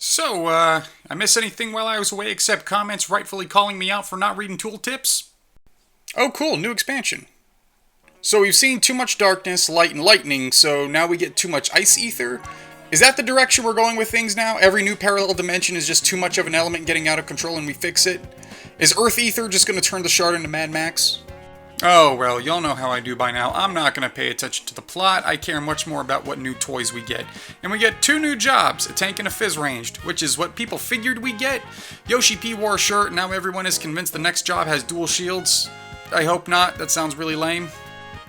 I miss anything while I was away except comments rightfully calling me out for not reading tooltips? Oh, cool, new expansion. So we've seen too much darkness, light, and lightning, so now we get too much ice ether? Is that the direction we're going with things now? Every new parallel dimension is just too much of an element getting out of control and we fix it? Is Earth Ether just going to turn the Shard into Mad Max? Oh, well, y'all know how I do by now. I'm not going to pay attention to the plot. I care much more about what new toys we get. And we get two new jobs, a tank and a fizz ranged, which is what people figured we get. Yoshi P wore a shirt, now everyone is convinced the next job has dual shields. I hope not, that sounds really lame.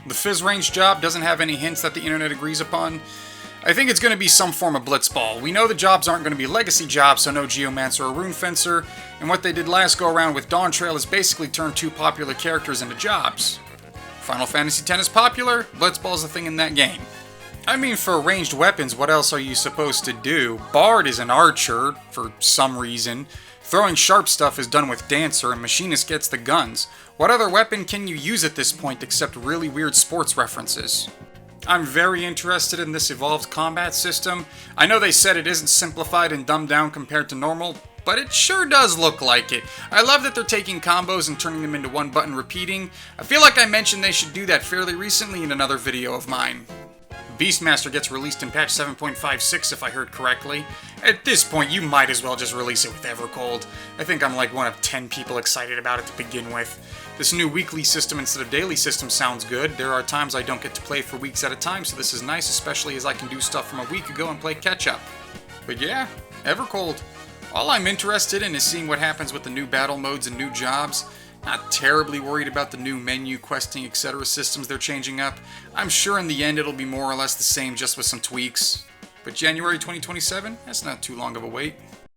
The fizz ranged job doesn't have any hints that the internet agrees upon. I think it's going to be some form of blitzball. We know the jobs aren't going to be legacy jobs, so no Geomancer or Rune Fencer, and what they did last go around with Dawn Trail is basically turn two popular characters into jobs. Final Fantasy X is popular, blitzball's a thing in that game. I mean, for ranged weapons, what else are you supposed to do? Bard is an archer, for some reason. Throwing sharp stuff is done with Dancer, and Machinist gets the guns. What other weapon can you use at this point except really weird sports references? I'm very interested in this evolved combat system. I know they said it isn't simplified and dumbed down compared to normal, but it sure does look like it. I love that they're taking combos and turning them into one button repeating. I feel like I mentioned they should do that fairly recently in another video of mine. Beastmaster gets released in patch 7.56 if I heard correctly. At this point, you might as well just release it with Evercold. I think I'm like one of 10 people excited about it to begin with. This new weekly system instead of daily system sounds good. There are times I don't get to play for weeks at a time, so this is nice, especially as I can do stuff from a week ago and play catch-up. But yeah, Evercold. All I'm interested in is seeing what happens with the new battle modes and new jobs. Not terribly worried about the new menu, questing, etc. systems they're changing up. I'm sure in the end it'll be more or less the same, just with some tweaks. But January 2027? That's not too long of a wait.